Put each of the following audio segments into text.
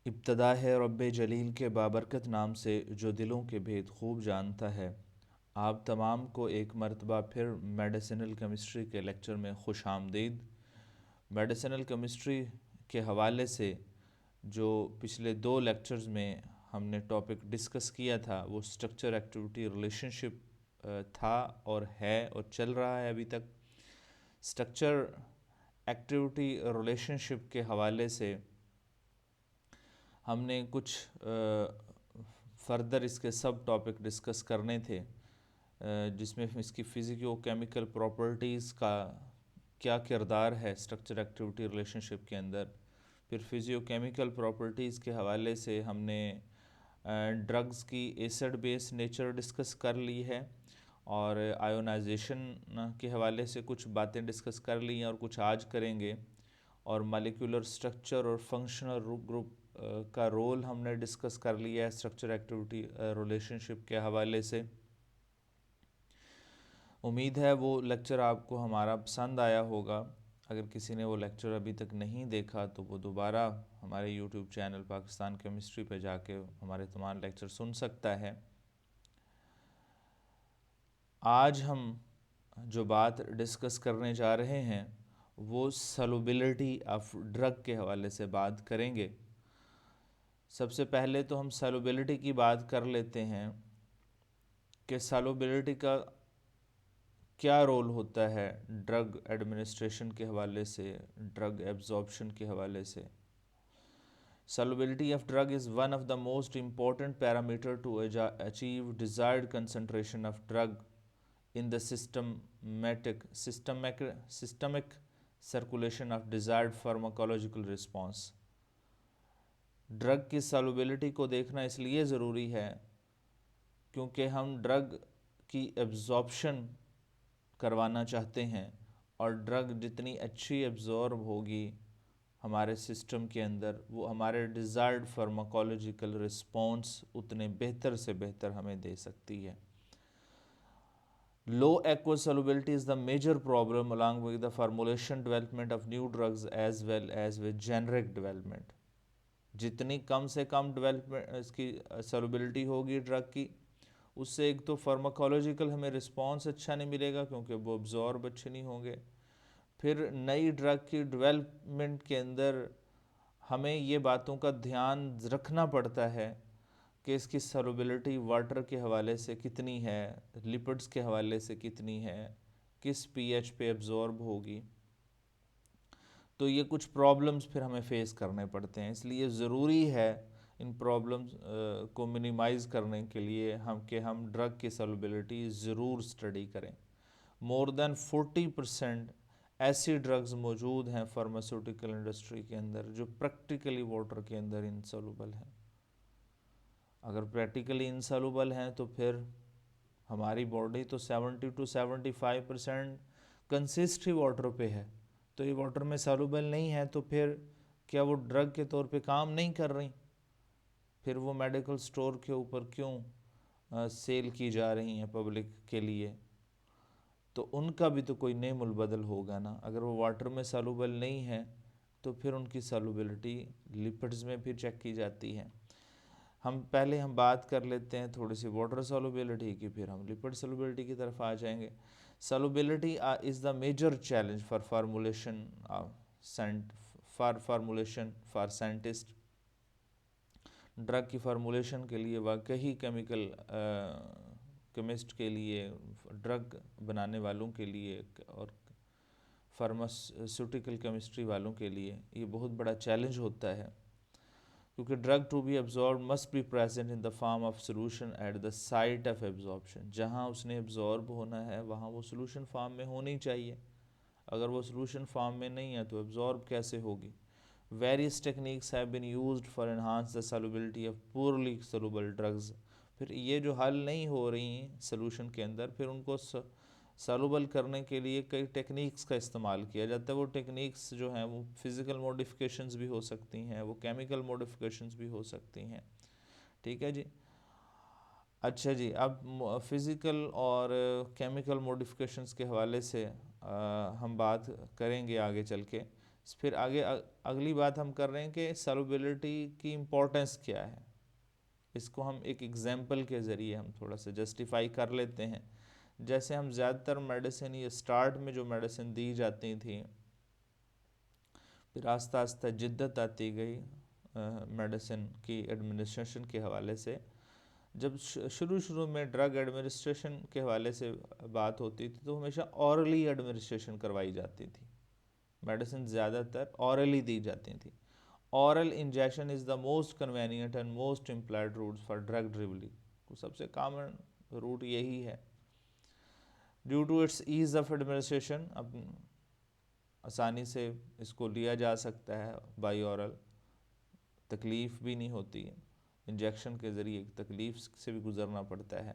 इब्तदा है रब्बे जलील के बाबरकत नाम से जो दिलों के भेद खूब जानता है। आप तमाम को एक मरतबा फिर मेडिसिनल केमिस्ट्री के लेक्चर में खुश आमदीद। मेडिसिनल केमिस्ट्री के हवाले से जो पिछले 2 लेक्चर्स में हमने टॉपिक डिस्कस किया था वो स्ट्रक्चर एक्टिविटी रिलेशनशिप था और है और चल रहा है अभी तक। स्ट्रक्चर एक्टिविटी रिलेशनशिप के हवाले से हमने कुछ फर्दर इसके सब टॉपिक डिस्कस करने थे, जिसमें इसकी फ़िज़िको केमिकल प्रॉपर्टीज़ का क्या किरदार है स्ट्रक्चर एक्टिविटी रिलेशनशिप के अंदर। फिर फ़िज़ियो केमिकल प्रॉपर्टीज़ के हवाले से हमने ड्रग्स की एसिड बेस नेचर डिस्कस कर ली है और आयोनाइजेशन के हवाले से कुछ बातें डिस्कस कर ली हैं और कुछ आज करेंगे। और मॉलिक्यूलर स्ट्रक्चर और फंक्शनल ग्रुप का रोल हमने डिस्कस कर लिया है स्ट्रक्चर एक्टिविटी रिलेशनशिप के हवाले से। उम्मीद है वो लेक्चर आपको हमारा पसंद आया होगा। अगर किसी ने वो लेक्चर अभी तक नहीं देखा तो वो दोबारा हमारे यूट्यूब चैनल पाकिस्तान केमिस्ट्री पे जाके हमारे तमाम लेक्चर सुन सकता है। आज हम जो बात डिस्कस करने जा रहे हैं वो सॉल्युबिलिटी ऑफ ड्रग के हवाले से बात करेंगे। सबसे पहले तो हम सॉल्युबिलिटी की बात कर लेते हैं कि सॉल्युबिलिटी का क्या रोल होता है ड्रग एडमिनिस्ट्रेशन के हवाले से, ड्रग एब्जॉर्प्शन के हवाले से। Solubility of drug is one of the most important parameter to achieve desired concentration of drug in the systemic circulation of desired pharmacological response। Drug की सॉल्युबिलिटी को देखना इसलिए ज़रूरी है क्योंकि हम ड्रग की एब्जॉर्प्शन करवाना चाहते हैं और ड्रग जितनी अच्छी एब्जॉर्ब होगी हमारे सिस्टम के अंदर वो हमारे डिज़ायर्ड फार्माकोलॉजिकल रिस्पॉन्स उतने बेहतर से बेहतर हमें दे सकती है। लो aqueous solubility is the major problem along with the formulation development of new drugs as well as with generic development। जितनी कम से कम डेवलपमेंट इसकी सॉल्युबिलिटी होगी ड्रग की, उससे एक तो फार्माकोलॉजिकल हमें रिस्पॉन्स अच्छा नहीं मिलेगा क्योंकि वो अब्जॉर्ब अच्छे नहीं होंगे। फिर नई ड्रग की डेवलपमेंट के अंदर हमें ये बातों का ध्यान रखना पड़ता है कि इसकी सॉल्युबिलिटी वाटर के हवाले से कितनी है, लिपिड्स के हवाले से कितनी है, किस पीएच पे एब्जॉर्ब होगी। तो ये कुछ प्रॉब्लम्स फिर हमें फेस करने पड़ते हैं, इसलिए ज़रूरी है इन प्रॉब्लम्स को मिनिमाइज़ करने के लिए हम ड्रग की सॉल्युबिलिटी ज़रूर स्टडी करें। मोर देन 40% ऐसी ड्रग्स मौजूद हैं फार्मास्यूटिकल इंडस्ट्री के अंदर जो प्रैक्टिकली वाटर के अंदर इनसॉल्युबल हैं। अगर प्रैक्टिकली इनसॉल्युबल हैं तो फिर हमारी बॉडी तो 70 to 75% कंसिस्ट ही वाटर पे है, तो ये वाटर में सॉल्युबल नहीं है तो फिर क्या वो ड्रग के तौर पे काम नहीं कर रही, फिर वो मेडिकल स्टोर के ऊपर क्यों सेल की जा रही हैं पब्लिक के लिए। तो उनका भी तो कोई नेमुल बदल होगा ना। अगर वो वाटर में सॉल्युबल नहीं है तो फिर उनकी सॉल्युबिलिटी लिपिड्स में फिर चेक की जाती है। हम बात कर लेते हैं थोड़ी सी वाटर सॉल्युबिलिटी की, फिर हम लिपिड सॉल्युबिलिटी की तरफ आ जाएंगे। Solubility is the major challenge for scientist. Drug की फार्मूलेशन के लिए वाकई केमिकल केमिस्ट के लिए, ड्रग बनाने वालों के लिए और फार्मास्यूटिकल केमिस्ट्री वालों के लिए ये बहुत बड़ा चैलेंज होता है क्योंकि drug to be absorb must be present in the form of solution at the site of absorption. जहाँ उसने एब्जॉर्ब होना है वहाँ वो सोल्यूशन फॉर्म में होनी चाहिए। अगर वो सोल्यूशन फॉर्म में नहीं है तो एब्जॉर्ब कैसे होगी। Various techniques have been used for enhance the solubility of poorly soluble drugs। फिर ये जो हल नहीं हो रही सोल्यूशन के अंदर, फिर उनको सॉल्युबल करने के लिए कई टेक्निक्स का इस्तेमाल किया जाता है। वो टेक्निक्स जो हैं वो फिज़िकल मॉडिफिकेशंस भी हो सकती हैं, वो केमिकल मॉडिफिकेशंस भी हो सकती हैं। ठीक है जी। अच्छा जी, अब फ़िज़िकल और केमिकल मॉडिफिकेशंस के हवाले से हम बात करेंगे आगे चल के। फिर आगे अगली बात हम कर रहे हैं कि सॉल्युबिलिटी की इम्पोर्टेंस क्या है। इसको हम एक एग्जाम्पल के ज़रिए हम थोड़ा सा जस्टिफाई कर लेते हैं। जैसे हम ज़्यादातर मेडिसिन, ये स्टार्ट में जो मेडिसिन दी जाती थी, फिर आस्ता आस्ता जिद्दत आती गई मेडिसिन की एडमिनिस्ट्रेशन के हवाले से। जब शुरू शुरू में ड्रग एडमिनिस्ट्रेशन के हवाले से बात होती थी तो हमेशा ऑरली एडमिनिस्ट्रेशन करवाई जाती थी। मेडिसिन ज़्यादातर ऑरली दी जाती थी। Oral injection is the most convenient and most implied route for drug delivery. तो सबसे कॉमन रूट यही है। Due to its ease of administration, अब आसानी से इसको लिया जा सकता है बाई ऑरल, तकलीफ़ भी नहीं होती है। इंजेक्शन के ज़रिए तकलीफ़ से भी गुज़रना पड़ता है।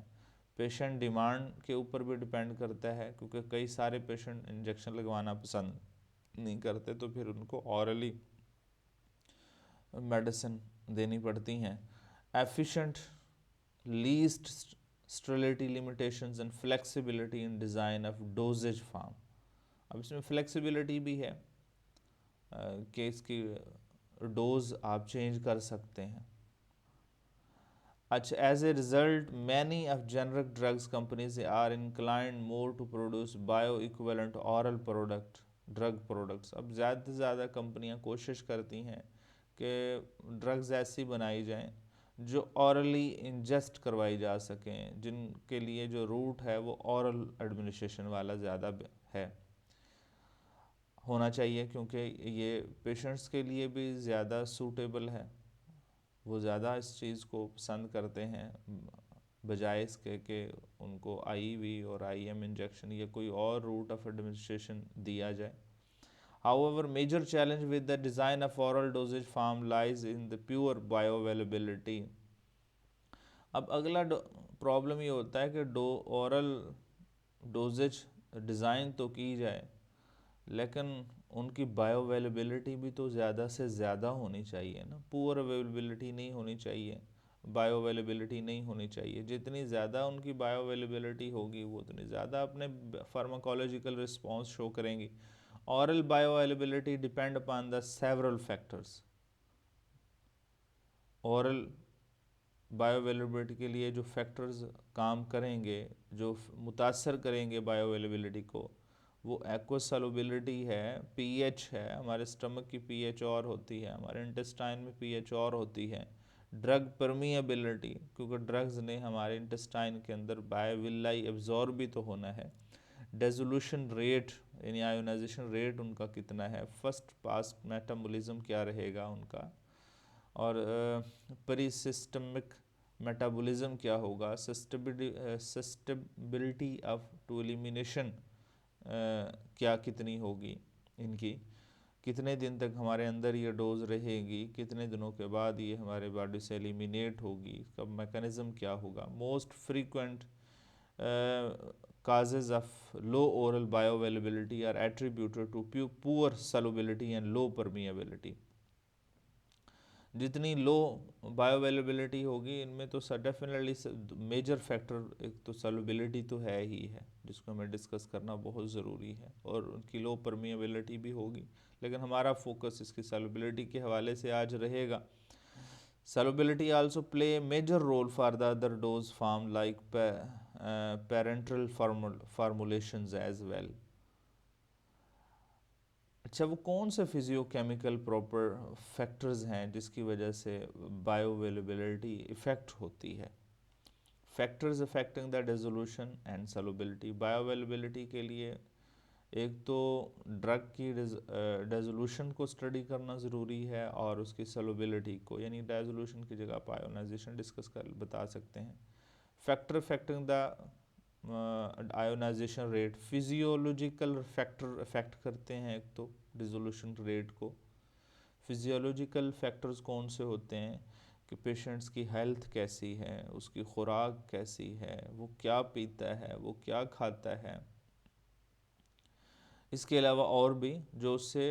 पेशेंट डिमांड के ऊपर भी डिपेंड करता है, क्योंकि कई सारे पेशेंट इंजेक्शन लगवाना पसंद नहीं करते, तो फिर उनको ऑरली मेडिसिन देनी पड़ती हैं। Efficient, least sterility limitations and flexibility in design of doses form. अब इसमें फ्लेक्सिबिलिटी भी है कि इसकी डोज आप चेंज कर सकते हैं। अच्छा, as a result many of generic drugs companies are inclined more to produce bio equivalent oral product, drug products. अब ज़्यादा से ज़्यादा कंपनियां कोशिश करती हैं कि ड्रग्स ऐसी बनाई जाएं जो ऑरली इंजेस्ट करवाई जा सकें, जिनके लिए जो रूट है वो ऑरल एडमिनिस्ट्रेशन वाला ज़्यादा है, होना चाहिए, क्योंकि ये पेशेंट्स के लिए भी ज़्यादा सूटेबल है। वो ज़्यादा इस चीज़ को पसंद करते हैं बजाय इसके कि उनको आईवी और आईएम इंजेक्शन या कोई और रूट ऑफ एडमिनिस्ट्रेशन दिया जाए। However, major challenge with the design of oral dosage form lies in the pure bioavailability. अब अगला प्रॉब्लम ये होता है कि ओरल डोजेज डिज़ाइन तो की जाए, लेकिन उनकी बायो अवेलेबिलिटी भी तो ज़्यादा से ज़्यादा होनी चाहिए ना। पुअर अवेलेबिलिटी नहीं होनी चाहिए, बायो अवेलेबिलिटी नहीं होनी चाहिए। जितनी ज़्यादा उनकी बायो अवेलेबिलिटी होगी वो उतनी ज़्यादा अपने फार्माकोलॉजिकल रिस्पॉन्स शो करेंगी। Oral bioavailability depend upon the several factors. Oral bioavailability के लिए जो फैक्टर्स काम करेंगे, जो मुतासर करेंगे बायोअवेलेबिलिटी को, वो एक्वस सॉल्युबिलिटी है, पीएच है। हमारे स्टमक की पीएच और होती है, हमारे इंटेस्टाइन में पीएच और होती है। ड्रग परमिएबिलिटी, क्योंकि ड्रग्स ने हमारे इंटेस्टाइन के अंदर बायोविलाई एब्जॉर्ब भी तो होना है। डेजोल्यूशन रेट यानी आयोनाइजेशन रेट उनका कितना है, फर्स्ट पास मेटाबॉलिज्म क्या रहेगा उनका, और परिसिस्टमिक मेटाबॉलिज्म क्या होगा, सस्टेबिलिटी ऑफ टू एलिमिनेशन क्या कितनी होगी इनकी, कितने दिन तक हमारे अंदर ये डोज रहेगी, कितने दिनों के बाद ये हमारे बॉडी से एलिमिनेट होगी, इसका मैकेनिज़्म क्या होगा। Most frequent causes of low oral bioavailability are attributed to poor solubility and low permeability. जितनी लो बायोअवेलेबिलिटी होगी इनमें तो डेफिनेटली मेजर फैक्टर एक तो सॉल्युबिलिटी तो है ही है, जिसको हमें डिस्कस करना बहुत ज़रूरी है, और उनकी लो परमिएबिलिटी भी होगी, लेकिन हमारा फोकस इसकी सॉल्युबिलिटी के हवाले से आज रहेगा। Solubility also play a major role for the other dose form like parenteral formulations as well. अच्छा, वो कौन से फिजियोकेमिकल प्रॉपर फैक्टर्स हैं जिसकी वजह से बायोअवेलेबिलिटी इफ़ेक्ट होती है। Factors affecting the dissolution and solubility. Bioavailability के लिए एक तो ड्रग की डिसोल्यूशन को स्टडी करना ज़रूरी है, और उसकी सॉल्युबिलिटी को, यानी डिसोल्यूशन की जगह आप आयोनाइजेशन डिस्कस कर बता सकते हैं। Factor affecting the ionization rate, physiological factor affect करते हैं एक तो डिसोल्यूशन रेट को। फिजियोलॉजिकल फैक्टर्स कौन से होते हैं कि पेशेंट्स की हेल्थ कैसी है, उसकी खुराक कैसी है, वो क्या पीता है, वो क्या खाता है। इसके अलावा और भी जो उससे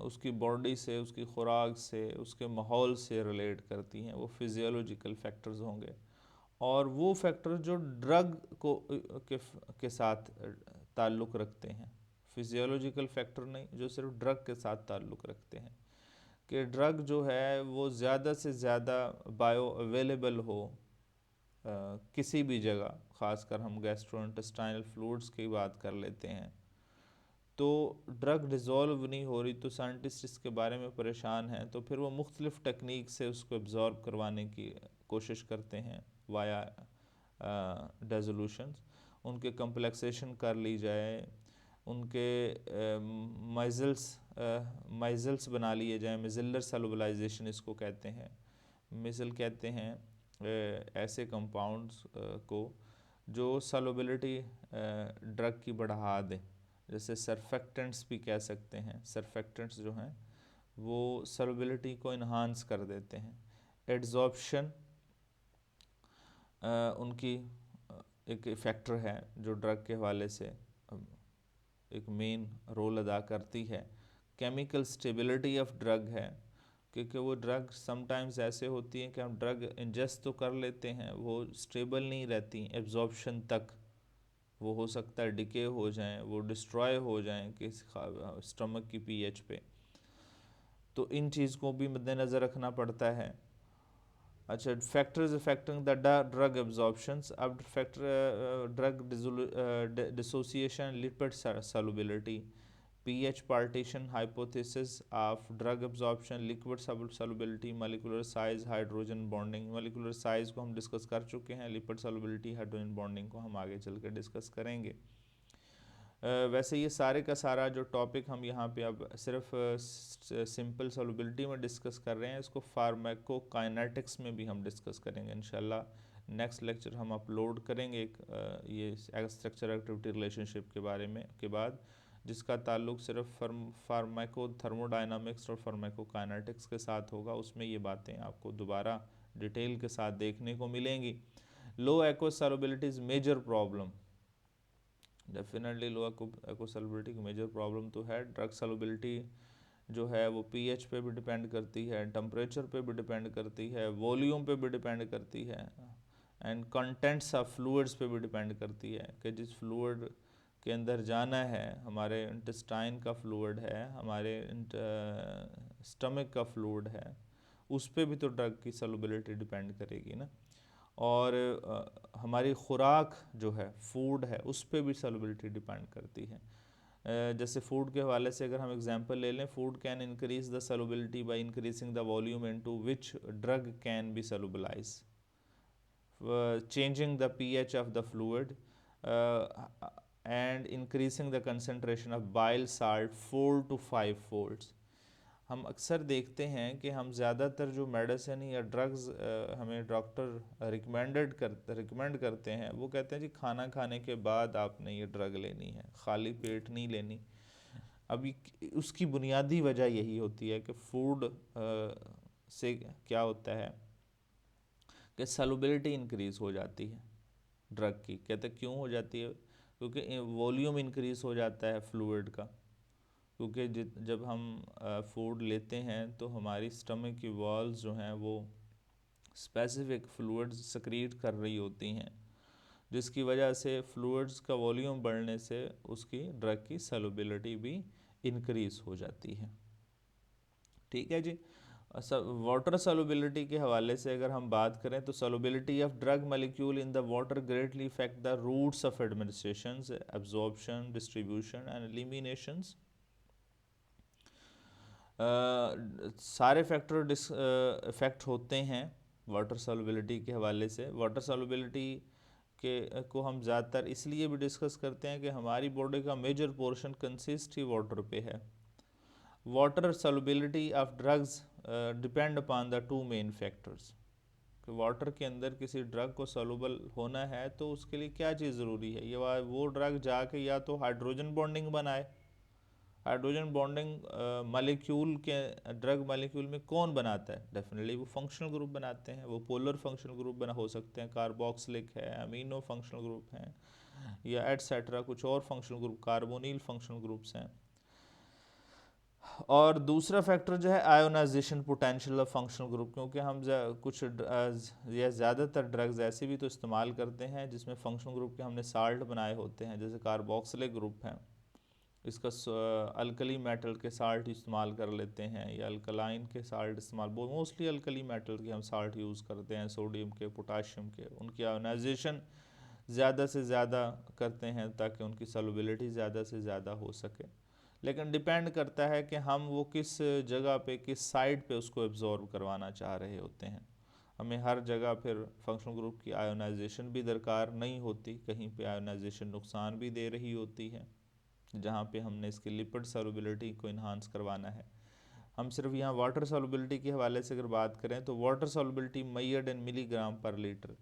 उसकी बॉडी से, उसकी खुराक से, उसके माहौल से रिलेट करती हैं, वो फिजियोलॉजिकल फैक्टर्स होंगे। और वो फैक्टर जो ड्रग को के साथ ताल्लुक़ रखते हैं, फिजियोलॉजिकल फैक्टर नहीं, जो सिर्फ ड्रग के साथ ताल्लुक़ रखते हैं कि ड्रग जो है वो ज़्यादा से ज़्यादा बायो अवेलेबल हो किसी भी जगह, ख़ासकर हम गैस्ट्रोइंटेस्टाइनल फ्लूइड्स की बात कर लेते हैं, तो ड्रग डिज़ोल्व नहीं हो रही तो साइंटिस्ट इसके बारे में परेशान हैं, तो फिर वो मुख्तलिफ़ टेक्निक से उसको एब्ज़ॉर्ब करवाने की कोशिश करते हैं वाया डेजोल्यूशंस, उनके कम्प्लेक्सेशन कर ली जाए, उनके माइजल्स बना लिए जाए, मिज़िलर सॉल्युबलाइजेशन इसको कहते हैं, मिसल कहते हैं ऐसे कंपाउंड्स को जो सॉल्युबिलिटी ड्रग की बढ़ा दें, जैसे सरफेक्टेंट्स भी कह सकते हैं, सरफेक्टेंट्स जो हैं वो सॉल्युबिलिटी को इन्हांस कर देते हैं। एड्जॉर्प्शन उनकी एक फैक्टर है जो ड्रग के हवाले से एक मेन रोल अदा करती है। केमिकल स्टेबिलिटी ऑफ ड्रग है, क्योंकि वो ड्रग समटाइम्स ऐसे होती हैं कि हम ड्रग इंजेस्ट तो कर लेते हैं, वो स्टेबल नहीं रहती एब्जॉर्प्शन तक, वो हो सकता है डिके हो जाएं, वो डिस्ट्रॉय हो जाएं किस स्टमक की पीएच पे, तो इन चीज़ को भी मद्देनज़र रखना पड़ता है। अच्छा, फैक्टर्स अफेक्टिंग द ड्रग एब्जॉर्प्शंस, अब factor drug dissociation, lipid solubility, pH partition hypothesis of drug absorption, liquid solubility, molecular size, hydrogen bonding, molecular size को हम डिस्कस कर चुके हैं, लिपिड solubility, हाइड्रोजन बॉन्डिंग को हम आगे चल कर डिस्कस करेंगे। वैसे ये सारे का सारा जो टॉपिक हम यहाँ पे अब सिर्फ सिंपल सॉल्युबिलिटी में डिस्कस कर रहे हैं, इसको फार्माकोकाइनेटिक्स में भी हम डिस्कस करेंगे इंशाल्लाह। नेक्स्ट लेक्चर हम अपलोड करेंगे एक ये स्ट्रक्चर एक्टिविटी रिलेशनशिप के बारे में के बाद, जिसका ताल्लुक सिर्फ फार्माको थर्मोडायनामिक्स और फार्माकोकाइनेटिक्स के साथ होगा। उसमें ये बातें आपको दोबारा डिटेल के साथ देखने को मिलेंगी। Low aqueous solubility is major problem, definitely low aqueous solubility की मेजर प्रॉब्लम तो है। ड्रग सॉल्युबिलिटी जो है वो पीएच पे भी डिपेंड करती है, टेम्परेचर पे भी डिपेंड करती है, वॉल्यूम पे भी डिपेंड करती है, एंड कंटेंट्स ऑफ फ्लूइड्स पे भी डिपेंड करती है कि जिस फ्लूइड के अंदर जाना है, हमारे इंटेस्टाइन का फ्लूइड है, हमारे स्टमक का फ्लूइड है, उस पर भी तो ड्रग की सॉल्युबिलिटी डिपेंड करेगी ना। और हमारी खुराक जो है, फूड है, उस पर भी सॉल्युबिलिटी डिपेंड करती है। जैसे फूड के हवाले से अगर हम एग्जांपल ले लें, food can increase the solubility by increasing the volume into which drug can be solubilise, changing the pH of the fluid and increasing the concentration of bile salt 4 to 5 folds। हम अक्सर देखते हैं कि हम ज़्यादातर जो मेडिसिन या drugs हमें डॉक्टर रिकमेंड करते हैं, वो कहते हैं जी खाना खाने के बाद आपने ये ड्रग लेनी है, खाली पेट नहीं लेनी। अभी उसकी बुनियादी वजह यही होती है कि फूड से क्या होता है कि सॉल्युबिलिटी इंक्रीज़ हो जाती है ड्रग की। कहते क्यों हो जाती है? क्योंकि वॉल्यूम इंक्रीज़ हो जाता है फ्लूइड का, क्योंकि जब हम फूड लेते हैं तो हमारी स्टमक की वॉल्स जो हैं वो स्पेसिफिक फ्लूइड्स सक्रीट कर रही होती हैं, जिसकी वजह से फ्लूइड्स का वॉल्यूम बढ़ने से उसकी ड्रग की सॉल्युबिलिटी भी इंक्रीज़ हो जाती है। ठीक है जी। वाटर सॉल्युबिलिटी के हवाले से अगर हम बात करें तो solubility of drug molecule in the water greatly effect the routes of administration, absorption, distribution and eliminations. सारे फैक्टर इफेक्ट होते हैं वाटर सॉल्युबिलिटी के हवाले से। वाटर सॉल्युबिलिटी के को हम ज़्यादातर इसलिए भी डिस्कस करते हैं कि हमारी बॉडी का मेजर पोर्शन कंसिस्ट ही वाटर पे है। Water solubility of drugs depend upon the two main factors. कि वाटर के अंदर किसी ड्रग को सॉल्युबल होना है तो उसके लिए क्या चीज़ ज़रूरी है? ये वो ड्रग जाके या तो हाइड्रोजन बॉन्डिंग बनाए। हाइड्रोजन बॉन्डिंग मॉलिक्यूल के ड्रग मॉलिक्यूल में कौन बनाता है? डेफिनेटली वो फंक्शनल ग्रुप बनाते हैं। वो पोलर फंक्शनल ग्रुप बना हो सकते हैं, कार्बोक्सिलिक है, अमीनो फंक्शनल ग्रुप हैं, या एटसेट्रा कुछ और functional group, carbonyl functional groups हैं। और दूसरा फैक्टर जो है ionization potential of functional group, क्योंकि हम कुछ या ज़्यादातर ड्रग्स ऐसे भी तो इस्तेमाल करते हैं जिसमें फंक्शनल ग्रुप के हमने साल्ट बनाए होते हैं, जैसे कार्बोक्सिलिक ग्रुप हैं, इसका अल्कली मेटल के साल्ट इस्तेमाल कर लेते हैं या अल्कलाइन के साल्ट इस्तेमाल, मोस्टली अल्कली मेटल के हम साल्ट यूज़ करते हैं, सोडियम के, पोटाशियम के। उनकी आयोनाइजेशन ज़्यादा से ज़्यादा करते हैं ताकि उनकी सॉल्युबिलिटी ज़्यादा से ज़्यादा हो सके। लेकिन डिपेंड करता है कि हम वो किस जगह पे, किस साइड पे उसको एब्जॉर्ब करवाना चाह रहे होते हैं। हमें हर जगह फिर फंक्शनल ग्रुप की आयोनाइजेशन भी दरकार नहीं होती, कहीं पे आयोनाइजेशन नुकसान भी दे रही होती है जहाँ पे हमने इसकी लिपिड सॉल्युबिलिटी को इन्हांस करवाना है। हम सिर्फ यहाँ वाटर सॉल्युबिलिटी के हवाले से अगर बात करें तो water solubility measured in milligram पर लीटर,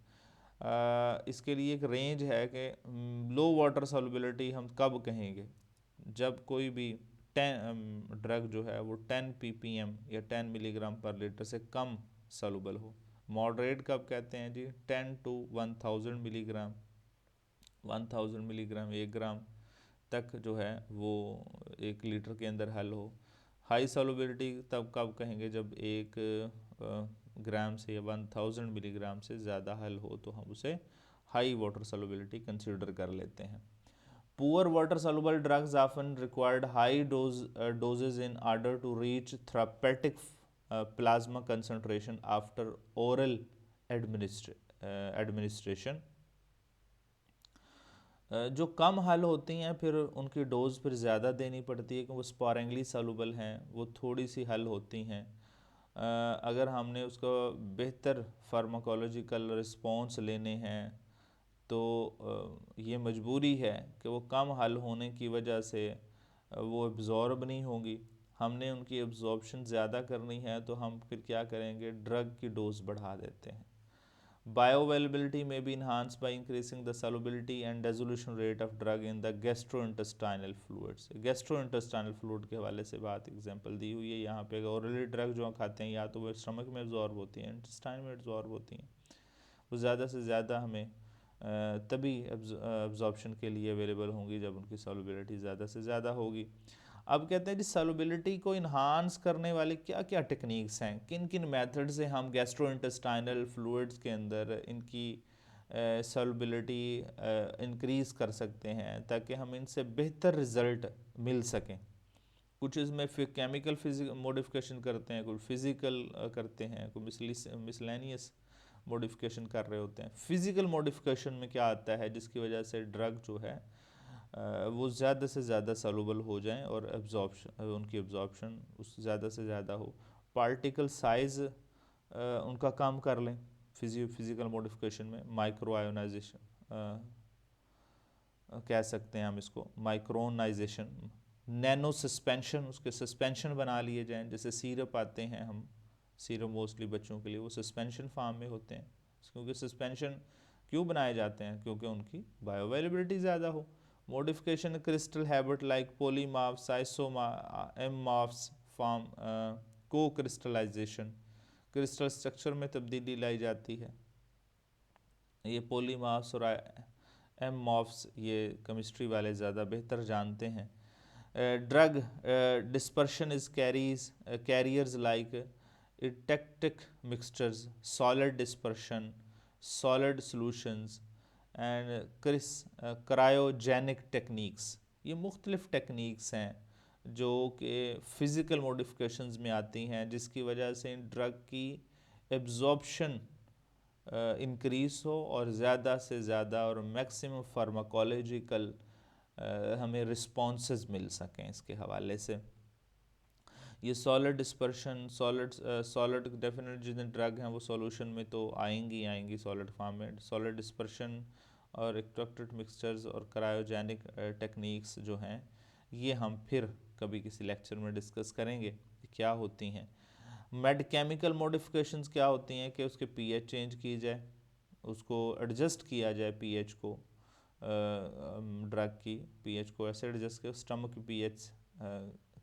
इसके लिए एक रेंज है कि लो वाटर सॉल्युबिलिटी हम कब कहेंगे, जब कोई भी 10 ड्रग जो है वो 10 ppm या 10 मिलीग्राम पर लीटर से कम सॉल्युबल हो। मॉडरेट कब कहते हैं जी, 10 to 1000 मिलीग्राम, 1000 मिलीग्राम 1 ग्राम तक जो है वो 1 लीटर के अंदर हल हो। हाई सॉल्युबिलिटी तब कब कहेंगे, जब 1 ग्राम से या 1000 मिलीग्राम से ज़्यादा हल हो तो हम उसे हाई वाटर सॉल्युबिलिटी कंसीडर कर लेते हैं। Poor water soluble drugs often required high doses in order to reach therapeutic plasma concentration after oral administration। जो कम हल होती हैं फिर उनकी डोज फिर ज़्यादा देनी पड़ती है क्योंकि वो स्पारेंगली सॉल्युबल हैं, वो थोड़ी सी हल होती हैं। अगर हमने उसको बेहतर फार्माकोलॉजिकल रिस्पॉन्स लेने हैं तो ये मजबूरी है कि वो कम हल होने की वजह से वो एब्जॉर्ब नहीं होंगी। हमने उनकी एब्जॉर्बशन ज़्यादा करनी है तो हम फिर क्या करेंगे, ड्रग की डोज बढ़ा देते हैं। बायोअवेलेबिलिटी में भी enhanced by increasing the solubility and dissolution rate of drug in the gastrointestinal fluids। gastrointestinal fluid के हवाले से बात एग्जांपल दी हुई है यहाँ पे। ओरली ड्रग जो हम खाते हैं या तो वो स्टमक में एब्जॉर्ब होती हैं, इंटेस्टाइन में एब्जॉर्ब होती हैं, वो ज़्यादा से ज़्यादा हमें तभी एब्जॉर्प्शन के लिए अवेलेबल होंगी जब उनकी सॉल्युबिलिटी ज़्यादा से ज़्यादा होगी। अब कहते हैं जी सॉल्युबिलिटी को इन्हांस करने वाली क्या क्या टेक्निक्स हैं, किन किन मेथड से हम गैस्ट्रोइंटेस्टाइनल फ्लूइड्स के अंदर इनकी सॉल्युबिलिटी इंक्रीज़ कर सकते हैं ताकि हम इनसे बेहतर रिज़ल्ट मिल सकें। कुछ इसमें फिर केमिकल मॉडिफिकेशन करते हैं, कुछ फिज़िकल करते हैं, कुछ मिसलेनियस मॉडिफिकेशन कर रहे होते हैं। फिज़िकल मॉडिफिकेशन में क्या आता है जिसकी वजह से ड्रग जो है वो ज़्यादा से ज़्यादा सॉल्युबल हो जाएं और एब्जॉर्प्शन, उनकी एब्जॉर्प्शन उस ज़्यादा से ज़्यादा हो, पार्टिकल साइज़ उनका कम कर लें। फिज़िकल मॉडिफिकेशन में माइक्रो आयोनाइजेशन कह सकते हैं हम इसको, माइक्रोनाइजेशन, नैनो सस्पेंशन, उसके सस्पेंशन बना लिए जाएं। जैसे सिरप आते हैं, हम सिरप मोस्टली बच्चों के लिए वो सस्पेंशन फार्म में होते हैं। क्योंकि सस्पेंशन क्यों बनाए जाते हैं, क्योंकि उनकी बायोअवेलेबिलिटी ज़्यादा हो। Modification crystal habit like polymorphs, amorphs form, co crystallisation, crystal structure में तब्दीली लाई जाती है। ये पोलीमार्फ्स और एमॉर्फ्स ये केमिस्ट्री वाले ज़्यादा बेहतर जानते हैं। Drug dispersion is carriers like eutectic mixtures, solid dispersion, solid solutions and cryogenic techniques. ये मुख्तलिफ टेक्निक्स हैं जो कि फ़िज़िकल मॉडिफिकेशंस में आती हैं जिसकी वजह से इन ड्रग की एब्जॉर्प्शन इंक्रीज़ हो और ज़्यादा से ज़्यादा और मैक्सिमम फार्माकोलॉजिकल हमें रिस्पॉन्सेस मिल सकें। इसके हवाले से ये सॉलिड डिस्पर्शन, सॉलिड डेफिनेट जितने ड्रग हैं वो सॉल्यूशन में तो आएंगी सॉलिड फॉर्म में। सॉलिड डिस्पर्शन और इलेक्ट्रोक्टेट मिक्सचर्स और क्रायोजेनिक टेक्निक्स जो हैं ये हम फिर कभी किसी लेक्चर में डिस्कस करेंगे कि क्या होती हैं। मेड केमिकल मॉडिफिकेशंस क्या होती हैं कि उसके पीएच चेंज की जाए, उसको एडजस्ट किया जाए पीएच को, ड्रग की पीएच को ऐसे एडजस्ट किया स्टमक की पीएच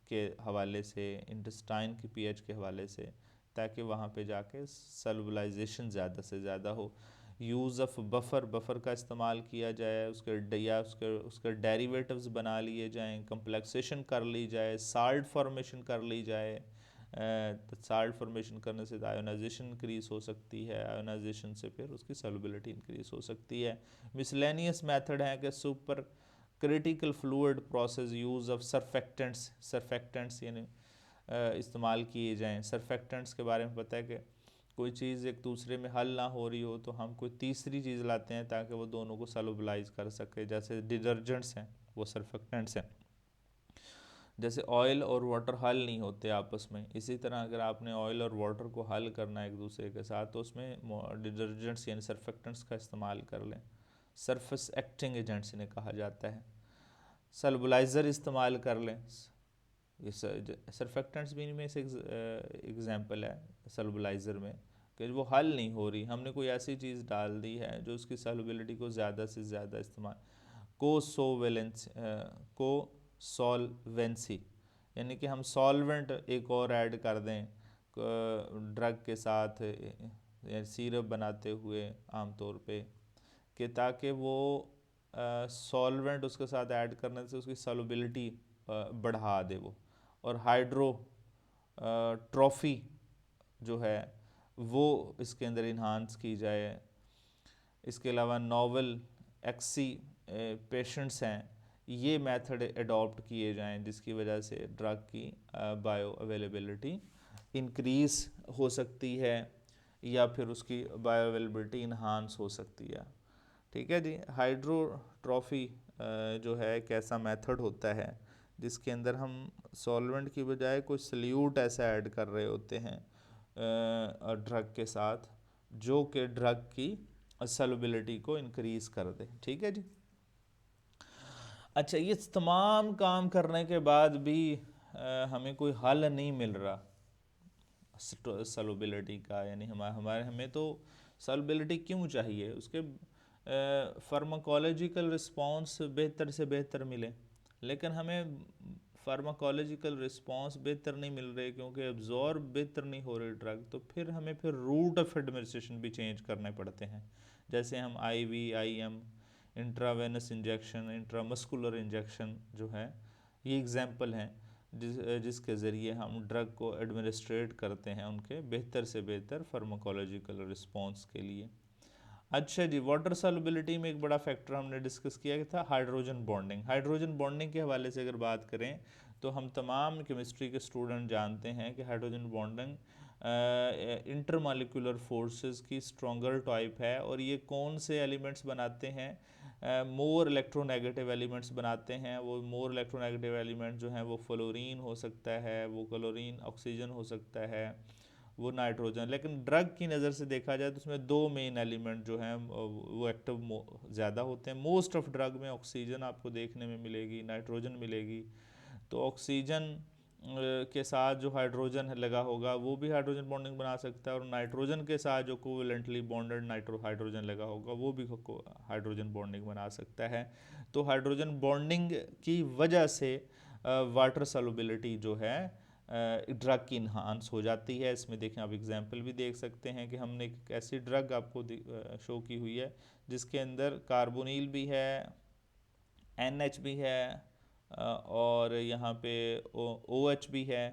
के हवाले से, इंटेस्टाइन की पीएच के हवाले से, ताकि वहाँ पे जाके सॉल्युबलाइजेशन ज़्यादा से ज़्यादा हो। यूज़ ऑफ बफ़र का इस्तेमाल किया जाए, उसके डेरिवेटिव्स बना लिए जाएं, कंप्लेक्सेशन कर ली जाए, साल्ट फॉर्मेशन कर ली जाए। तो साल्ट फॉर्मेशन करने से आयोनाइजेशन इंक्रीज़ हो सकती है, आयोनाइजेशन से फिर उसकी सॉल्युबिलिटी इंक्रीज़ हो सकती है। मिसलेनियस मेथड है कि super critical fluid process, use of surfactants यानी इस्तेमाल किए जाएँ। सरफेक्टेंट्स के बारे में पता है कि कोई चीज़ एक दूसरे में हल ना हो रही हो तो हम कोई तीसरी चीज़ लाते हैं ताकि वो दोनों को सॉल्युबलाइज कर सके, जैसे डिटर्जेंट्स हैं वो सरफेक्टेंट्स हैं। जैसे ऑयल और वाटर हल नहीं होते आपस में, इसी तरह अगर आपने ऑयल और वाटर को हल करना है एक दूसरे के साथ तो उसमें डिटर्जेंट्स यानी सरफेक्टेंट्स का इस्तेमाल कर लें। सरफेस एक्टिंग एजेंट्स इन्हें कहा जाता है। सॉल्युबलाइज़र इस्तेमाल कर लें। ये सरफेक्टेंट्स भी इनमें से एग्जांपल है सॉल्युबलाइज़र में कि वो हल नहीं हो रही, हमने कोई ऐसी चीज़ डाल दी है जो उसकी सॉल्युबिलिटी को ज़्यादा से ज़्यादा इस्तेमाल। को सॉल्वेंसी यानी कि हम सॉल्वेंट एक और ऐड कर दें ड्रग के साथ या सिरप बनाते हुए आमतौर पे, कि ताकि वो सॉल्वेंट उसके साथ ऐड करने से उसकी सॉल्युबिलिटी बढ़ा दे वो। और हाइड्रो ट्रॉफी जो है वो इसके अंदर इन्हांस की जाए। इसके अलावा नॉवल एक्सी पेशेंट्स हैं, ये मेथड अडॉप्ट किए जाएं जिसकी वजह से ड्रग की बायो अवेलेबिलिटी इंक्रीज़ हो सकती है या फिर उसकी बायो अवेलेबिलिटी इन्हांस हो सकती है। ठीक है जी। हाइड्रोट्रॉफी जो है एक ऐसा मेथड होता है जिसके अंदर हम सॉल्वेंट की बजाय कोई सल्यूट ऐसा ऐड कर रहे होते हैं ड्रग के साथ जो कि ड्रग की सॉल्युबिलिटी को इंक्रीज़ कर दे। ठीक है जी। अच्छा, ये तमाम काम करने के बाद भी हमें कोई हल नहीं मिल रहा सॉल्युबिलिटी का, यानी हमें तो सॉल्युबिलिटी क्यों चाहिए, उसके फार्माकोलॉजिकल रिस्पॉन्स बेहतर से बेहतर मिले, लेकिन हमें फार्माकोलॉजिकल रिस्पॉन्स बेहतर नहीं मिल रहे क्योंकि एब्जॉर्ब बेहतर नहीं हो रही ड्रग, तो फिर हमें रूट ऑफ एडमिनिस्ट्रेशन भी चेंज करने पड़ते हैं। जैसे हम IV, IM, intravenous injection, intramuscular injection जो है, ये एग्जाम्पल हैं जिसके ज़रिए हम ड्रग को एडमिनिस्ट्रेट करते हैं उनके बेहतर से बेहतर फार्माकोलॉजिकल रिस्पॉन्स के लिए। अच्छा जी, वाटर सॉल्युबिलिटी में एक बड़ा फैक्टर हमने डिस्कस किया था हाइड्रोजन बॉन्डिंग। हाइड्रोजन बॉन्डिंग के हवाले से अगर बात करें तो हम तमाम केमिस्ट्री के स्टूडेंट जानते हैं कि हाइड्रोजन बॉन्डिंग इंटरमॉलिक्यूलर फोर्सेस की स्ट्रॉन्गर टाइप है, और ये कौन से एलिमेंट्स बनाते हैं, मोर इलेक्ट्रोनेगेटिव एलिमेंट्स बनाते हैं। वो मोर इलेक्ट्रोनेगेटिव एलिमेंट जो हैं वो फ्लोरीन हो सकता है, वो क्लोरीन, ऑक्सीजन हो सकता है, वो नाइट्रोजन। लेकिन ड्रग की नज़र से देखा जाए तो उसमें दो मेन एलिमेंट जो हैं वो एक्टिव ज़्यादा होते हैं। मोस्ट ऑफ ड्रग में ऑक्सीजन आपको देखने में मिलेगी, नाइट्रोजन मिलेगी। तो ऑक्सीजन के साथ जो हाइड्रोजन लगा होगा वो भी हाइड्रोजन बॉन्डिंग बना सकता है, और नाइट्रोजन के साथ जो कोवेलेंटली बॉन्डेड हाइड्रोजन लगा होगा वो भी हाइड्रोजन बॉन्डिंग बना सकता है। तो हाइड्रोजन बॉन्डिंग की वजह से वाटर सॉल्युबिलिटी जो है ड्रग की इन्हांस हो जाती है। इसमें देखें आप एग्जांपल भी देख सकते हैं कि हमने एक ऐसी ड्रग आपको शो की हुई है जिसके अंदर कार्बोनिल भी है, NH भी है, और यहाँ पे OH भी है।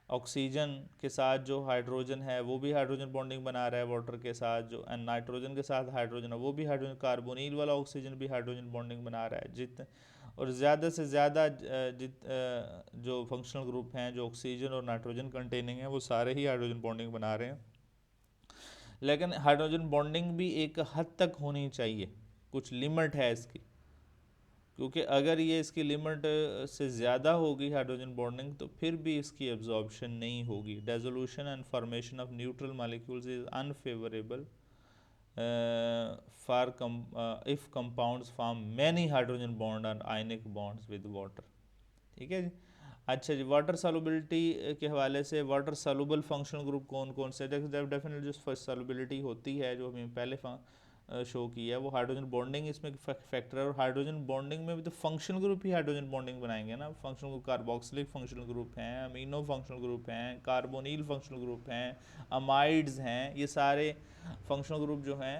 ऑक्सीजन के साथ जो हाइड्रोजन है वो भी हाइड्रोजन बॉन्डिंग बना रहा है वाटर के साथ, जो नाइट्रोजन के साथ हाइड्रोजन है वो भी हाइड्रोजन, कार्बोनिल वाला ऑक्सीजन भी हाइड्रोजन बॉन्डिंग बना रहा है। और ज़्यादा से ज़्यादा जो फंक्शनल ग्रुप हैं जो ऑक्सीजन और नाइट्रोजन कंटेनिंग है वो सारे ही हाइड्रोजन बॉन्डिंग बना रहे हैं। लेकिन हाइड्रोजन बॉन्डिंग भी एक हद तक होनी चाहिए, कुछ लिमिट है इसकी, क्योंकि अगर ये इसकी लिमिट से ज़्यादा होगी हाइड्रोजन बॉन्डिंग तो फिर भी इसकी एब्जॉर्प्शन नहीं होगी। Dissolution and formation of neutral molecules is unfavourable for if compounds form many hydrogen bond and ionic bonds with water. ठीक है जी। अच्छा जी, वाटर सॉल्युबिलिटी के हवाले से वाटर सॉल्युबल फंक्शनल ग्रुप कौन कौन से, डेफिनेटली जो सॉल्युबिलिटी होती है जो हमें पहले शो की है वो हाइड्रोजन बॉन्डिंग इसमें फैक्टर है। और हाइड्रोजन बॉन्डिंग में भी तो फंक्शनल ग्रुप ही हाइड्रोजन बॉन्डिंग बनाएंगे ना। Functional group carboxylic functional group हैं, अमीनो फंक्शनल ग्रुप हैं, कार्बोनिल फंक्शनल ग्रुप हैं, अमाइड्स हैं, ये सारे फंक्शनल ग्रुप जो हैं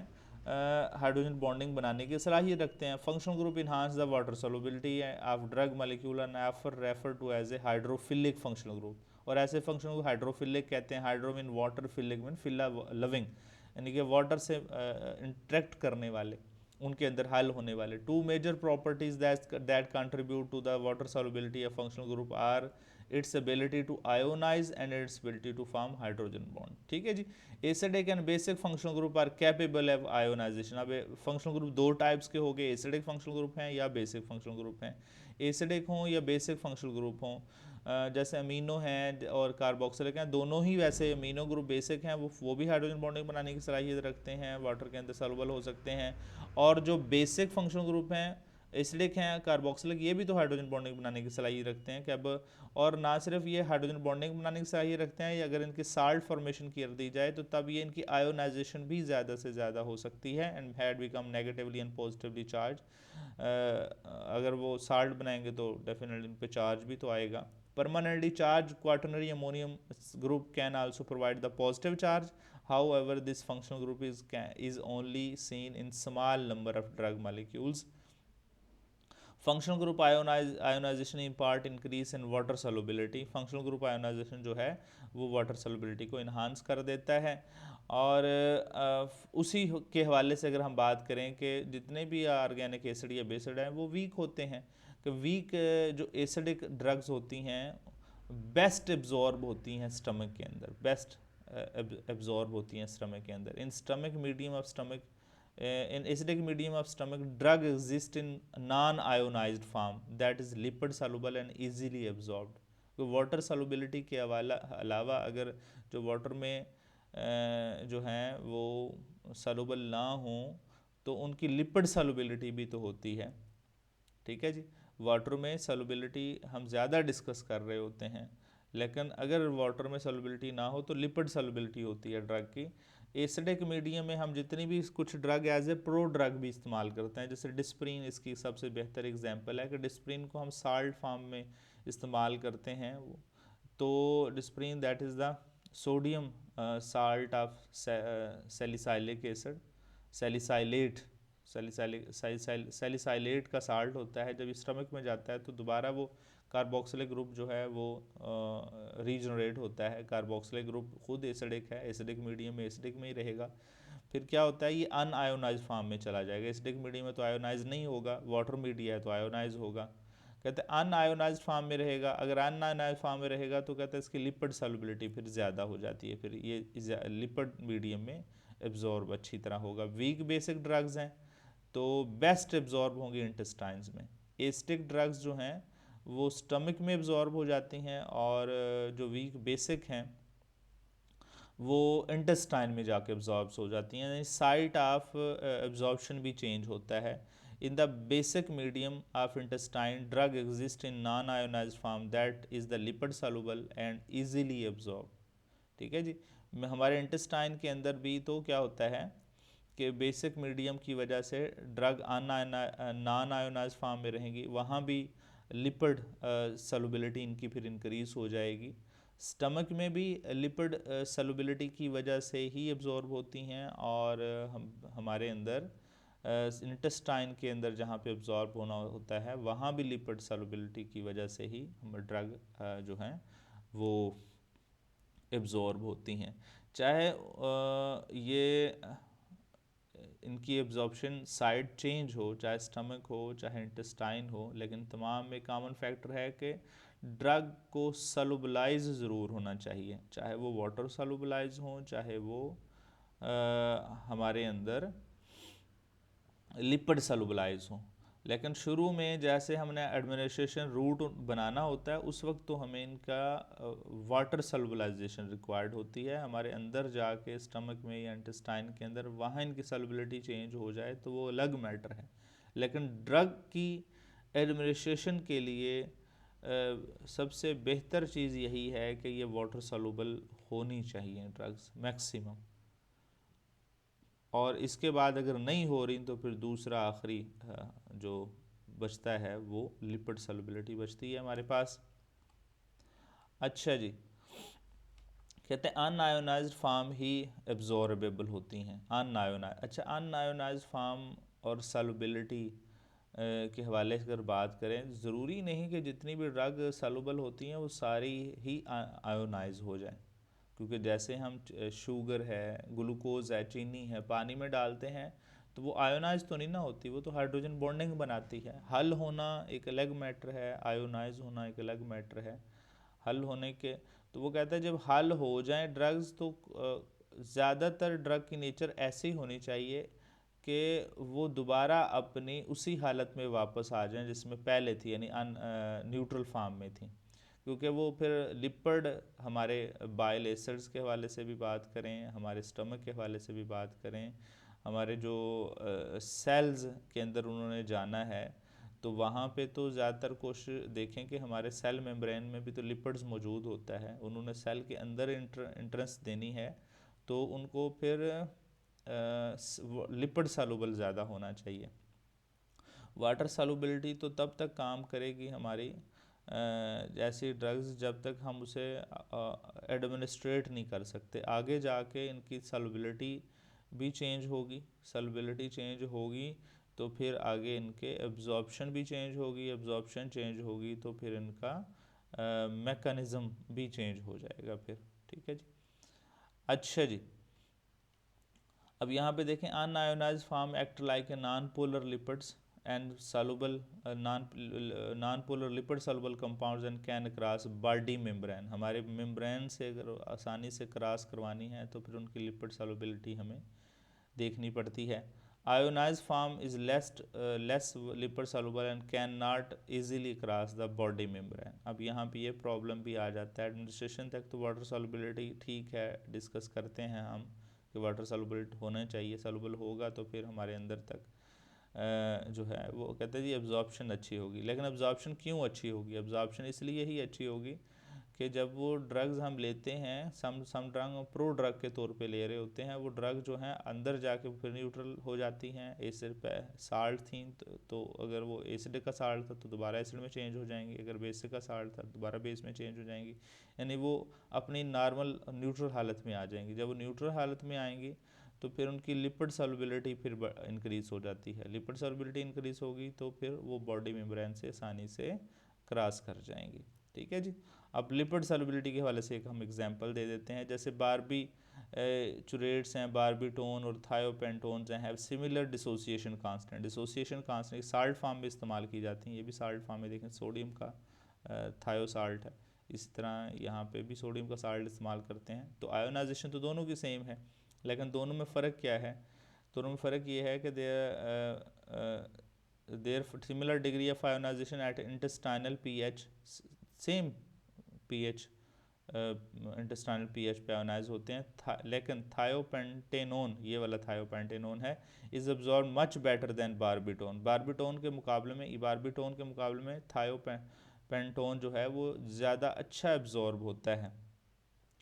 हाइड्रोजन बॉन्डिंग बनाने की सलाहियत रखते हैं। Functional group enhance the water solubility of drug molecule and offer refer to as a hydrophilic functional group. और ऐसे फंक्शनल ग्रुप हाइड्रोफिलिक कहते हैं। Hydro mean water, philic mean phila loving, यानी कि वाटर से इंटरेक्ट करने वाले। उनके अंदर हल होने वाले। Two major properties that contribute to the water solubility of functional group are its ability to ionise and its ability to form hydrogen bond. ठीक है जी। Acidic and basic functional group are capable of ionisation. अब functional group दो types के हो गए, acidic functional group हैं या बेसिक फंक्शनल ग्रुप हैं। एसिडिक हों या बेसिक फंक्शनल ग्रुप हों, जैसे अमीनो हैं और कार्बोक्सिलिक हैं, दोनों ही वैसे अमीनो ग्रुप बेसिक हैं, वो भी हाइड्रोजन बॉन्डिंग बनाने की सलाहियत रखते हैं, वाटर के अंदर सॉल्युबल हो सकते हैं। और जो बेसिक फंक्शनल ग्रुप हैं, एसिडिक हैं, कार्बोक्सिलिक, ये भी तो हाइड्रोजन बॉन्डिंग बनाने की सलाहियत रखते हैं। कब और ना सिर्फ ये हाइड्रोजन बॉन्डिंग बनाने की सलाहियत रखते हैं, अगर इनकी साल्ट फॉर्मेशन कर दी जाए तो तब ये इनकी आयोनाइजेशन भी ज़्यादा से ज़्यादा हो सकती है and had become negatively and positively charge. अगर वो साल्ट बनाएंगे तो डेफिनेटली इन पे चार्ज भी तो आएगा। Permanently charged quaternary ammonium group can also provide the positive charge. However, this functional group is only seen in small number of drug molecules. Functional group ionization in part increase in water solubility. Functional group ionization जो है वो water solubility को enhance कर देता है। और उसी के हवाले से अगर हम बात करें कि जितने भी ऑर्गेनिक एसिड या बेसिड हैं वो वीक होते हैं, कि वीक जो एसिडिक ड्रग्स होती हैं बेस्ट एब्जॉर्ब होती हैं स्टमक के अंदर, बेस्ट एब्जॉर्ब होती हैं स्टमक के अंदर। In stomach medium of stomach in acidic medium of stomach, drug exist in non-ionized form that is lipid soluble and easily absorbed. तो वाटर सॉल्युबिलिटी के अलावा अगर जो वाटर में जो हैं वो सॉल्युबल ना हों तो उनकी लिपिड सॉल्युबिलिटी भी तो होती है। ठीक है जी। वाटर में सॉल्युबिलिटी हम ज़्यादा डिस्कस कर रहे होते हैं, लेकिन अगर वाटर में सॉल्युबिलिटी ना हो तो लिपिड सॉल्युबिलिटी होती है ड्रग की। एसिडिक मीडियम में हम जितनी भी कुछ drug as a pro drug भी इस्तेमाल करते हैं, जैसे डिस्प्रिन इसकी सबसे बेहतर एग्जांपल है कि डिस्प्रिन को हम साल्ट फॉर्म में इस्तेमाल करते हैं। तो Disprin that is the sodium salt of salicylic acid, salicylate salicylate का साल्ट होता है। जब स्टमक में जाता है तो दोबारा वो कार्बोक्सिलिक ग्रुप जो है वो रीजनरेट होता है। कार्बोक्सिलिक ग्रुप खुद एसिडिक है, एसिडिक मीडियम में एसिडिक में ही रहेगा। फिर क्या होता है, ये अनआयोनाइज फॉर्म में चला जाएगा। एसिडिक मीडियम में तो आयोनाइज नहीं होगा, वाटर मीडिया है तो आयोनाइज होगा। कहते हैं अनआयोनाइज फॉर्म में रहेगा। अगर अनआयोनाइज फॉर्म में रहेगा तो कहते हैं इसकी लिपिड सॉल्युबिलिटी फिर ज़्यादा हो जाती है, फिर ये लिपिड मीडियम में एब्जॉर्ब अच्छी तरह होगा। वीक बेसिक ड्रग्स हैं तो बेस्ट एब्जॉर्ब होंगे इंटेस्टाइन्स में। एसिडिक ड्रग्स जो हैं वो स्टमक में एब्जॉर्ब हो जाती हैं, और जो वीक बेसिक हैं वो इंटेस्टाइन में जाके एब्जॉर्ब हो जाती हैं। साइट ऑफ एब्जॉर्प्शन भी चेंज होता है। In the basic medium of intestine drug exist in non ionised form that is the lipid soluble and easily absorb. ठीक है जी। हमारे इंटेस्टाइन के अंदर भी तो क्या होता है कि बेसिक मीडियम की वजह से ड्रग नॉन आयोनाइज फॉर्म में रहेंगी, वहाँ भी लिपिड सॉल्युबिलिटी इनकी फिर इंक्रीज हो जाएगी। स्टमक में भी लिपिड सॉल्युबिलिटी की वजह से ही एब्जॉर्ब होती हैं, और हमारे अंदर इंटेस्टाइन के अंदर जहाँ पे एब्जॉर्ब होना होता है वहाँ भी लिपिड सॉल्युबिलिटी की वजह से ही हम ड्रग जो हैं वो एब्जॉर्ब होती हैं। चाहे ये इनकी एब्जॉर्प्शन साइड चेंज हो, चाहे स्टमक हो चाहे इंटेस्टाइन हो, लेकिन तमाम में कॉमन फैक्टर है कि ड्रग को सॉल्युबलाइज ज़रूर होना चाहिए, चाहे वो वाटर सॉल्युबलाइज हो चाहे वो हमारे अंदर लिपिड सॉल्युबलाइज हो। लेकिन शुरू में जैसे हमने एडमिनिस्ट्रेशन रूट बनाना होता है उस वक्त तो हमें इनका वाटर सॉल्युबलाइजेशन रिक्वायर्ड होती है। हमारे अंदर जाके स्टमक में या इंटेस्टाइन के अंदर वहाँ इनकी सॉल्युबिलिटी चेंज हो जाए तो वो अलग मैटर है। लेकिन ड्रग की एडमिनिस्ट्रेशन के लिए सबसे बेहतर चीज़ यही है कि ये वाटर सॉल्युबल होनी चाहिए ड्रग्स मैक्सिमम, और इसके बाद अगर नहीं हो रही तो फिर दूसरा आखिरी जो बचता है वो लिपिड सॉल्युबिलिटी बचती है हमारे पास। अच्छा जी, कहते हैं अनआयोनाइज्ड फॉर्म ही एब्जॉर्बेबल होती हैं। अनआयोनाइज, अच्छा अनआयोनाइज्ड फॉर्म और सॉल्युबिलिटी के हवाले से अगर बात करें, ज़रूरी नहीं कि जितनी भी ड्रग सॉल्युबल होती हैं वो सारी ही आयोनाइज हो जाएं, क्योंकि जैसे हम शुगर है, ग्लूकोज है, चीनी है, पानी में डालते हैं तो वो आयोनाइज तो नहीं ना होती, वो तो हाइड्रोजन बॉन्डिंग बनाती है। हल होना एक अलग मैटर है, आयोनाइज होना एक अलग मैटर है। हल होने के, तो वो कहता है जब हल हो जाए ड्रग्स तो ज़्यादातर ड्रग की नेचर ऐसी होनी चाहिए कि वो दोबारा अपनी उसी हालत में वापस आ जाएं जिसमें पहले थी, यानी न्यूट्रल फॉर्म में थी। क्योंकि वो फिर लिपिड, हमारे बाइल एसिड्स के हवाले से भी बात करें, हमारे स्टमक के हवाले से भी बात करें, हमारे जो सेल्स के अंदर उन्होंने जाना है, तो वहाँ पे तो ज़्यादातर कोशिश देखें कि हमारे सेल मेम्ब्रेन में भी तो लिपिड्स मौजूद होता है, उन्होंने सेल के अंदर इंट्रेंस देनी है, तो उनको फिर लिपिड सॉल्युबल ज़्यादा होना चाहिए। वाटर सॉल्युबिलिटी तो तब तक काम करेगी हमारी जैसी ड्रग्स जब तक हम उसे एडमिनिस्ट्रेट नहीं कर सकते। आगे जाके इनकी सॉल्युबिलिटी भी चेंज होगी, सॉल्युबिलिटी चेंज होगी तो फिर आगे इनके एब्जॉर्प्शन भी चेंज होगी, एब्जॉर्प्शन चेंज होगी तो फिर इनका मैकेनिज़्म भी चेंज हो जाएगा फिर। ठीक है जी। अच्छा जी, अब यहाँ पे देखें unionised form act like a non polar lipids and soluble non polar lipid soluble compounds and can cross body membrane. हमारे मेम्ब्रेन से अगर आसानी से क्रॉस करवानी है तो फिर उनकी लिपिड सॉल्युबिलिटी हमें देखनी पड़ती है। Ionize form is less lipid soluble and can not easily cross the body membrane. अब यहाँ पे ये प्रॉब्लम भी आ जाता है। एडमिनिस्ट्रेशन तक तो वाटर सॉल्युबिलिटी ठीक है, डिस्कस करते हैं हम कि वाटर सॉल्युबल होना चाहिए, सॉल्युबल होगा तो फिर हमारे अंदर तक जो है वो कहते हैं जी एब्जॉर्प्शन अच्छी होगी। लेकिन एब्जॉर्प्शन क्यों अच्छी होगी? एब्जॉर्प्शन इसलिए ही अच्छी होगी कि जब वो ड्रग्स हम लेते हैं, सम ड्रग प्रो ड्रग के तौर पे ले रहे होते हैं, वो ड्रग जो हैं अंदर जाके फिर न्यूट्रल हो जाती हैं। एसिड पे साल्ट थी तो अगर वो एसिड का साल्ट था तो दोबारा एसिड में चेंज हो जाएंगी, अगर बेसिक का साल्ट था दोबारा बेस में चेंज हो जाएंगी, यानी वो अपनी नॉर्मल न्यूट्रल हालत में आ जाएंगी। जब वो न्यूट्रल हालत में आएंगी तो फिर उनकी लिपिड सॉल्युबिलिटी फिर इंक्रीज़ हो जाती है। लिपिड सॉल्युबिलिटी इंक्रीज़ होगी तो फिर वो बॉडी मेम्ब्रेन से आसानी से क्रॉस कर जाएंगी। ठीक है जी। अब लिपिड सॉल्युबिलिटी के हवाले से एक हम एग्जांपल दे देते हैं। जैसे बारबी चुरेट्स हैं, बारबीटोन और थायोपेंटोन्स हैं, have similar dissociation constant. Dissociation constant salt form में इस्तेमाल की जाती हैं, ये भी साल्ट फॉर्म में देखें सोडियम का थायो साल्ट है, इस तरह यहाँ पे भी सोडियम का साल्ट इस्तेमाल करते हैं। तो आयोनाइजेशन तो दोनों की सेम है, लेकिन दोनों में फ़र्क क्या है? दोनों में फ़र्क ये है कि they're similar degree of ionisation at intestinal pH, same pH, intestinal pH पे आयोनाइज होते हैं। लेकिन थायोपेंटेनोन, ये वाला थायोपेंटेनोन है, is absorb much better than barbitone. Barbitone के मुकाबले में थायोपेंटोन जो है वो ज़्यादा अच्छा एब्जॉर्ब होता है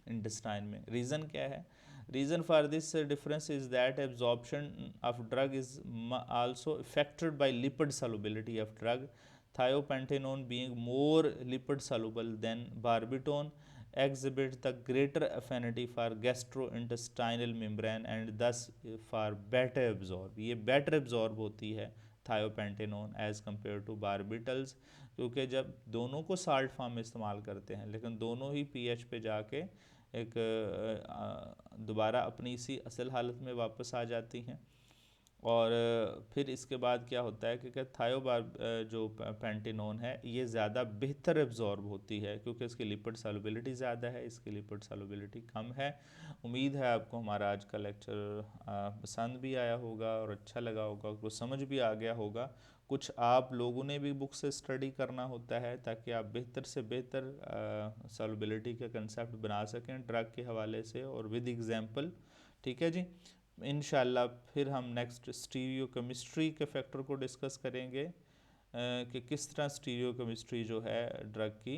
इंटेस्टाइन में। रीज़न क्या है? Reason for this difference is that absorption of drug is also affected by lipid solubility of drug. Thiopentanone being more lipid soluble than barbitone exhibits the greater affinity for gastrointestinal membrane and thus for better absorb. ये better absorb होती है थायोपेंटेनोन as compare to बारबिटल्स, क्योंकि जब दोनों को salt form में इस्तेमाल करते हैं लेकिन दोनों ही पीएच पे जाके एक दोबारा अपनी इसी असल हालत में वापस आ जाती हैं। और फिर इसके बाद क्या होता है कि जो पेंटेनोन है ये ज़्यादा बेहतर एब्जॉर्ब होती है क्योंकि इसकी लिपिड सॉल्युबिलिटी ज़्यादा है, इसकी लिपिड सॉल्युबिलिटी कम है। उम्मीद है आपको हमारा आज का लेक्चर पसंद भी आया होगा और अच्छा लगा होगा, कुछ समझ भी आ गया होगा। कुछ आप लोगों ने भी बुक से स्टडी करना होता है ताकि आप बेहतर से बेहतर सॉल्युबिलिटी का कंसेप्ट बना सकें ड्रग के हवाले से और विद एग्जांपल। ठीक है जी। इंशाल्लाह फिर हम नेक्स्ट स्टीरियो केमिस्ट्री के फैक्टर को डिस्कस करेंगे कि किस तरह स्टीरियो केमिस्ट्री जो है ड्रग की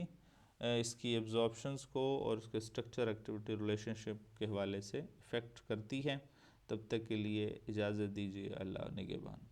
इसकी एब्जॉर्प्शंस को और उसके स्ट्रक्चर एक्टिविटी रिलेशनशिप के हवाले से इफ़ेक्ट करती है। तब तक के लिए इजाज़त दीजिए। अल्लाह निगहबान।